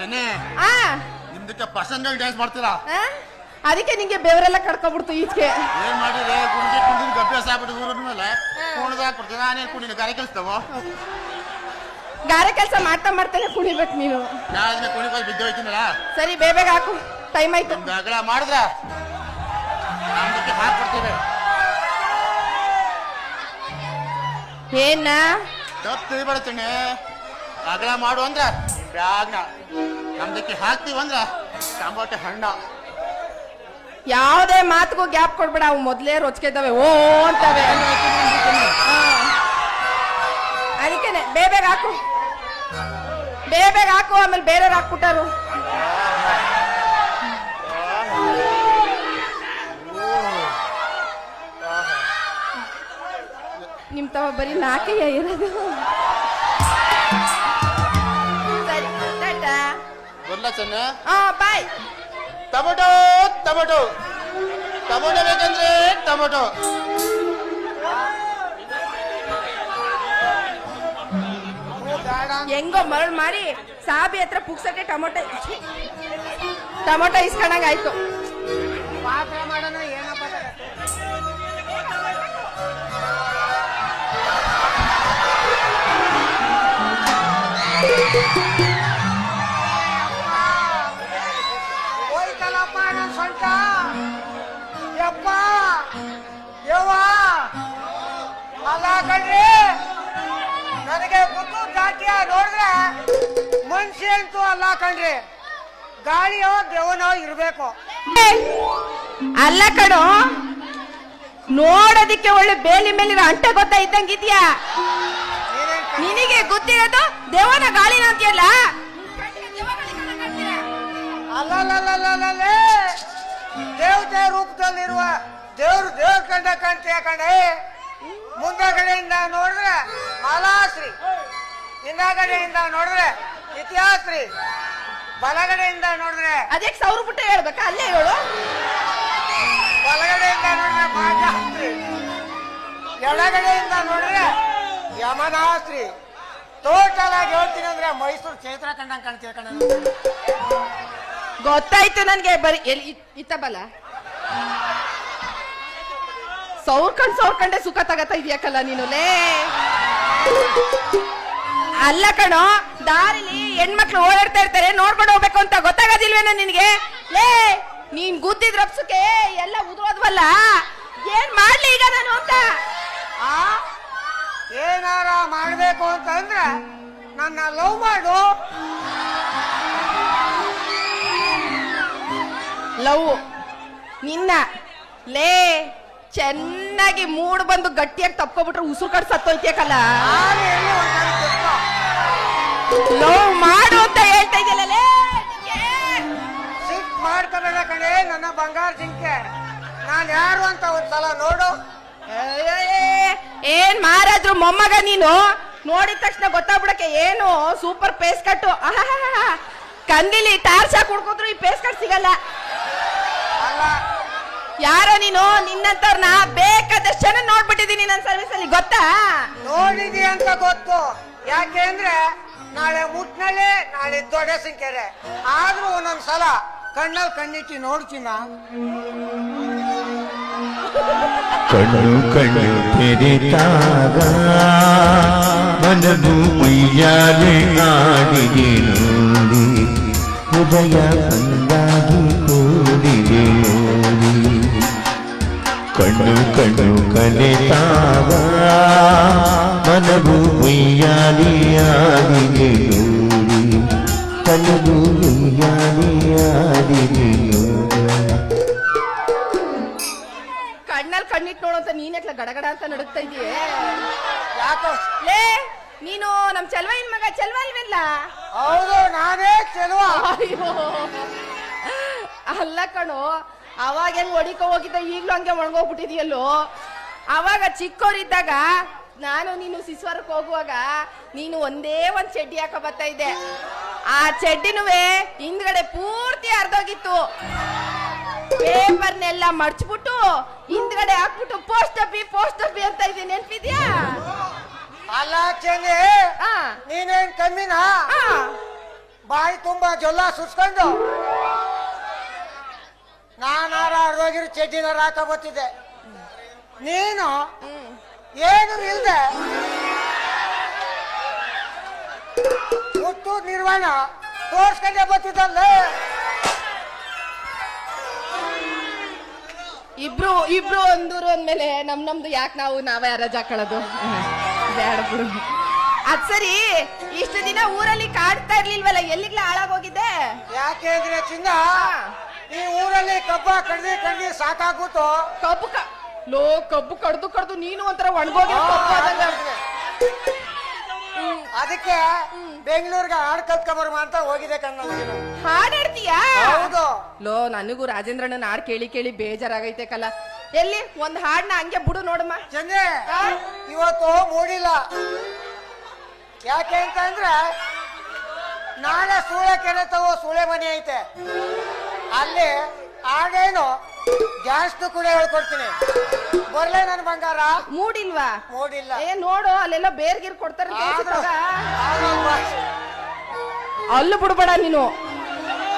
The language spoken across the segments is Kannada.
ಚೆನ್ನಿ ಆ ನಿಮ್ದಕ್ಕೆ ಪರ್ಸನಲ್ ಡ್ಯಾನ್ಸ್ ಮಾಡ್ತೀರಾ? ಅದಕ್ಕೆ ನಿಂಗೆ ಬೆವರೆಲ್ಲ ಕಡ್ಕೊಬಿಡ್ತು ಈಚೆಗೆ. ಏನ್ ಮಾಡಿದ್ರೆ ಕುಣಿಗೆ ಕುಣಿದ ಅಭ್ಯಾಸ ಆಗ್ಬಿಟ್ಟು ಊರಿನ ಮೇಲೆ ಕುಣಿದಾಕ್ಬಿಡ್ತೀನಿ. ನಾನೇನ್ ಕುಣಿನ ಗಾರೆ ಕೆಲ್ಸದವ ಗಾರೆ ಕೆಲಸ ಮಾಡ್ತಾ ಮಾಡ್ತಾನೆ ಕುಣಿಬೇಕು ನೀನು. ನಾಳೆ ಕುಣಿಗೋಗಿ ಬಿದ್ದು ಹೋಯ್ತೀನಲ್ಲ. ಸರಿ ಬೇಗ ಹಾಕು, ಟೈಮ್ ಆಯ್ತು. ಅಗಲ ಮಾಡಿದ್ರ ನಮ್ದಕ್ಕೆ ಹಾಕ್ಬಿಡ್ತೀವಿ. ಏನ ತಪ್ಪು ತಿಳಿಬೇಡ ಚೆನ್ನಿ. ಅಗಲ ಮಾಡು ಅಂದ್ರ ಬ್ಯಾಗ್ನ ನಮ್ದಕ್ಕೆ ಹಾಕ್ತಿವ ಅಂದ್ರ ಟಮಾಟೆ ಹಣ್ಣ. ಯಾವ್ದೇ ಮಾತಿಗೂ ಗ್ಯಾಪ್ ಕೊಡ್ಬೇಡ. ಅವು ಮೊದ್ಲೇ ರೊಚ್ಕೆದವೆ ಓ ಅಂತವೆ. ಅದಕ್ಕೇನೆ ಬೇಗ ಹಾಕು, ಬೇಗ ಹಾಕು. ಆಮೇಲೆ ಬೇರೆಯವ್ರು ಹಾಕ್ಬಿಟ್ಟಾರು. ನಿಮ್ ತವ ಬರೀ ನಾಕೆಯ ಇರೋದು. ಸರಿ ಟಾಟಾ. ಬರ್ಲಾ ಚೆನ್ನ? ಬಾಯ್. ಟೊಮೊಟೊ ಟೊಮೊಟೊ ಟೊಮೊಟೊ ಬೇಕಂದ್ರೆ ಟೊಮೊಟೊ. ಹೆಂಗೋ ಮರಳು ಮಾಡಿ ಸಾಬಿ ಹತ್ರ ಪುಕ್ಸಟ್ಟೆ ಟೊಮೊಟೊ ಇಸ್ಕೊಂಡಂಗ ಆಯ್ತು. ಹೋಯ್ತಲ್ಲಪ್ಪ ನನ್ನ ಸೊಂಟ. ಯಪ್ಪ ಯವ್ವ ಅಲ್ಲ ಕಣ್ರಿ, ನನಗೆ ಗುದ್ದು ಜಾತಿಯ ನೋಡಿದ್ರೆ ಮನುಷ್ಯ ಅಂತೂ ಅಲ್ಲ ಕಣ್ರಿ, ಗಾಳಿಯೋ ದೇವನೋ ಇರ್ಬೇಕು. ಅಲ್ಲ ಕಣೋ, ನೋಡೋದಿಕ್ಕೆ ಒಳ್ಳೆ ಬೇಲಿ ಮೇಲಿರೋ ಅಂಟೆ ಗೊತ್ತಾ ಇದ್ದಂಗಿದ್ಯಾ. ನಿನಗೆ ಗೊತ್ತಿರೋದು ದೇವನ ಗಾಳಿನ ಅಂತೀಯಲ್ಲ. ಅಲ್ಲಲ್ಲೇ ದೇವತೆ ರೂಪದಲ್ಲಿರುವ ದೇವ್ರ ಕಂಡ ಕಾಣ್ತೀಯ ಕಣೆ. ಮುಂದಗಡೆಯಿಂದ ನೋಡಿದ್ರೆ ಮಾಲಾಶ್ರೀ, ಹಿಂದಗಡೆಯಿಂದ ನೋಡಿದ್ರೆ ಇತಿಹಾಸ್ರಿ, ಬಲಗಡೆಯಿಂದ ನೋಡಿದ್ರೆ ಅದಕ್ಕೆ 1000 ಪುಟ್ಟ ಹೇಳ್ಬೇಕಾ? ಅಲ್ಲೇ ಹೇಳು. ಬಲಗಡೆಯಿಂದ ನೋಡಿದ್ರೆ ಮಾಜಾಸ್ತ್ರಿ, ಎಡಗಡೆಯಿಂದ ನೋಡಿದ್ರೆ ಯಮನಾಸ್ತ್ರಿ. ಟೋಟಲ್ ಆಗಿ ಹೇಳ್ತೀನಿ ಅಂದ್ರೆ ಮೈಸೂರು ಚೈತ್ರ ಕಂಡಂಗ್ ಕಾಣ್ತೀಯ ಕಣ. ಗೊತ್ತಾಯ್ತು ನನ್ಗೆ. ಬರೀ ಎಲ್ಲಿ ಇತ್ತ ಬಲ ಸೌರ್ಕಂಡೆ ಸುಖ ತಗತಾ ಇದೆಯಾಕಲ್ಲ ನೀನು ಲೇ. ಅಲ್ಲ ಕಣೋ, ದಾರಿಲಿ ಹೆಣ್ಮಕ್ಳು ಓಡಾಡ್ತಾ ಇರ್ತಾರೆ, ನೋಡ್ಕೊಂಡು ಹೋಗ್ಬೇಕು ಅಂತ ಗೊತ್ತಾಗೋದಿಲ್ವೇನೋ ನಿನ್ಗೆ ಲೇ. ನೀನ್ ಗುದ್ದಿದ್ ರಪ್ಸಕ್ಕೆ ಎಲ್ಲ ಉದುರೋದ್ವಲ್ಲ, ಏನ್ ಮಾಡ್ಲಿ ಈಗ ನಾನು ಅಂತ? ಏನಾರ ಮಾಡ್ಬೇಕು ಅಂತಂದ್ರೆ ನನ್ನ ಲವ್ ಮಾಡು. ಲವ್ ನಿನ್ನ ಲೇ, ಚೆನ್ನಾಗಿ ಮೂಡ್ ಬಂದು ಗಟ್ಟಿಯಾಗಿ ತಪ್ಕೊಬಿಟ್ರೆ ಉಸಿರು ಕಟ್ ಸತ್ತೋಯ್ತೇಕಲ್ಲ. ಲವ್ ಮಾಡು ಅಂತ ಹೇಳ್ತಾ ಇದೆಯಲ್ಲ ಲೇ. ಸಿಟ್ ಮಾಡ್ತಾರಲ್ಲ ಕಣೆ ನನ್ನ ಬಂಗಾರ ಜಿಂಕೆ. ನಾನ್ ಯಾರು ಅಂತ ಒಂದ್ಸಲ ನೋಡು. ಏನ್ ಮಾರಾದ್ರು ಮೊಮ್ಮಗ ನೀನು. ನೋಡಿದ ತಕ್ಷಣ ಗೊತ್ತಾಗ್ಬಿಡಕ್ಕೆ ಏನು ಸೂಪರ್ ಪೇಸ್ ಕಟ್ಟು. ಕಂದಿಲಿ ಟಾರ್ಚ್ ಹಾಕಿ ಹುಡ್ಕೋದ್ರು ಈ ಪೇಸ್ ಕಟ್ ಸಿಗಲ್ಲ. ಯಾರೋ ನೀನು, ನಿನ್ನಂತವ್ರನ್ನ ಬೇಕಾದಷ್ಟು ಜನ ನೋಡ್ಬಿಟ್ಟಿದೀನಿ ನನ್ನ ಸರ್ವಿಸ್ ಅಲ್ಲಿ, ಗೊತ್ತಾ? ನೋಡಿದಿ ಅಂತ ಗೊತ್ತು. ಯಾಕೆ ಅಂದ್ರೆ ನಾಳೆ ಮುಟ್ನಳ್ಳಿ, ನಾಳೆ ದೊಡ್ಡ ಸಂಖ್ಯೆ. ಆದ್ರೂ ಒಂದೊಂದ್ಸಲ ಕಣ್ಣಲ್ಲಿ ಕಣ್ಣಿಟ್ಟು ನೋಡ್ತೀನ. ಕಣ್ಣು ಕಣ್ಣು ತೆರೆದಾಗ ಮನವು ಉಯ್ಯಾಲೆ ಆಡಿದೆ ನೋಡಿ, ಹೃದಯ ಕಂದಾಗಿ ಕೂಡಿದೆ ನೋಡಿ. ಕಣ್ಣು ಕಣ್ಣು ಕಲೆತಾಗ ಮನವು ಉಯ್ಯಾಲೆ ಆಡಿದೆ ನೋಡಿ, ಕಣ್ಣು ಉಯ್ಯಾಲೆ ಆಡಿದೆ ನೋಡಿ. ಕಣ್ಣಲ್ಲಿ ಕಣ್ಣಿಟ್ಟು ನೋಡು ಅಂತ ನೀನ್ಯಾಕ್ಲ ಗಡಗಡ ಅಂತ ನಡುಗ್ತಾ ಇದೀಯ? ಯಾಕೋ ಲೇ, ನೀನು ನಮ್ ಚೆಲ್ವಯ್ಯನ್ ಮಗ ಚೆಲ್ವ ಇಲ್ವೆಲ್ಲ? ಹೌದು, ನಾನೇ ಚೆಲುವ. ಅಯ್ಯೋ ಅಲ್ಲ ಕಣೋ, ಅವಾಗ ಹೆಂಗ್ ಹೊಡಿಕೊ ಹೋಗಿದ್ದ ಈಗ್ಲೂ ಹಂಗೆ ಒಣಗೋಗ್ಬಿಟ್ಟಿದ್ಯಲ್ಲೋ. ಅವಾಗ ಚಿಕ್ಕವರಿದ್ದಾಗ ನಾನು ನೀನು ಶಿಸ್ವರಕ್ಕೆ ಹೋಗುವಾಗ ನೀನು ಒಂದೇ ಒಂದ್ ಚಡ್ಡಿ ಹಾಕ ಬರ್ತಾ ಇದ್ದೆ. ಆ ಚಡ್ಡಿನುವೆ ಹಿಂದ್ಗಡೆ ಪೂರ್ತಿ ಅರ್ಧೋಗಿತ್ತು. ಪೇಪರ್ನೆಲ್ಲ ಮಡ್ಚ್ಬಿಟ್ಟು ಹಿಂದ್ಗಡೆ ಹಾಕ್ಬಿಟ್ಟು ಪೋಸ್ಟ್ ಅಪ್ಪಿ ಅಂತ ಇದೆ, ನೆನ್ಪಿದ್ಯಾ? ಅಲ್ಲ ಚೆನ್ನಿ, ನೀನೇನ್ ಕಮ್ಮಿನಾ? ಬಾಯಿ ತುಂಬಾ ಜೊಲ್ಲ ಸುಸ್ಕೊಂಡು ನಾನಾರ ಹರಿದೋಗಿರೋ ಚಡ್ಡಿನಾರ ಹಾಕ ಬರ್ತಿದ್ದೆ. ನೀನು ಏನು ಇಲ್ದೆ ಹುಟ್ಟು ನಿರ್ವಾಣ ತೋರ್ಸ್ಕೊಂಡೆ ಬರ್ತಿದ್ದಲ್ಲ. ಇಬ್ರು ಒಂದೂರು ಅಂದ್ಮೇಲೆ ನಮ್ದು ಯಾಕೆ ನಾವೇ ರಜಾ ಹಾಕೊಳ್ಳೋದು? ಬೇಡ ಬಿಡು. ಅದ್ ಸರಿ, ಇಷ್ಟು ದಿನ ಊರಲ್ಲಿ ಕಾಡ್ತಾ ಇರ್ಲಿಲ್ವಲ್ಲ, ಎಲ್ಲಿಗ್ಲ ಹಾಳಾಗೋಗಿದ್ದೆ? ಯಾಕೆ ಅಂದ್ರೆ ಚಿನ್ನ, ಈ ಊರಲ್ಲಿ ಕಬ್ಬ ಕಡ್ದಿ ಸಾಕಾಗ್ಬಿಟ್ಟು ಕಬ್ಬು ಕಡ್ದು ನೀನು ಒಂಥರ ಒಣಗೋಗಿ ಅದಕ್ಕೆ ಬೆಂಗಳೂರಿಗೆ ಹಾಡು ಕಲ್ತ್ಕೊಂಬರ್ಮ ಅಂತ ಹೋಗಿದೆ ಕಣ್ಣ. ಹಾಡಾಡ್ತೀಯಾ? ಹೌದು. ನನಗೂ ರಾಜೇಂದ್ರಣ್ಣನ ಹಾಡ್ ಕೇಳಿ ಬೇಜಾರಾಗೈತೆ ಕಲ್ಲ. ಎಲ್ಲಿ ಒಂದ್ ಹಾಡ್ನ ಹಂಗೆ ಬಿಡು ನೋಡಮ್ಮ. ಚಂದ್ರೆ, ಇವತ್ತು ಮೂಡಿಲ್ಲ. ಯಾಕೆ ಅಂತ ಅಂದ್ರೆ ನಾಳೆ ಸೂಳೆ ಕೆರೆ ತಗೋ ಸೂಳೆ ಮನೆ ಐತೆ, ಅಲ್ಲಿ ಹಾಡೇನು ಜಾಸ್ತಿ ಕೂಡ ಹೇಳ್ಕೊಡ್ತೀನಿ. ಬರ್ಲೇ ನನ್ ಬಂಗಾರ? ಮೂಡಿಲ್ವಾ? ಮೂಡಿಲ್ಲ. ನೋಡು, ಅಲ್ಲೆಲ್ಲ ಬೇರ್ಗಿರ್ ಕೊಡ್ತಾರೆ. ಅಲ್ಲೂ ಬಿಡ್ಬೇಡ ನೀನು.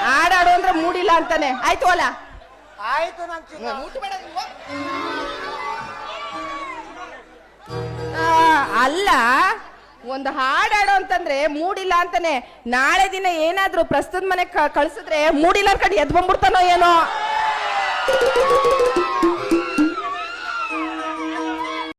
ಹಾಡಾಡು ಅಂದ್ರೆ ಮೂಡಿಲ್ಲ ಅಂತಾನೆ. ಆಯ್ತು ಅಲ್ಲ? ಆಯ್ತು. ನನ್ ಚಿನ್ನ ಅಲ್ಲ, ಒಂದು ಹಾಡಾಡು ಅಂತಂದ್ರೆ ಮೂಡಿಲ್ಲ ಅಂತಾನೆ. ನಾಳೆ ದಿನ ಏನಾದ್ರು ಪ್ರಸ್ತುತ ಮನೆ ಕಳ್ಸಿದ್ರೆ ಮೂಡಿಲ್ಲ ಅನ್ಕಂಡು ಎದ್ ಬಂದ್ಬಿಡ್ತಾನೋ ಏನೋ.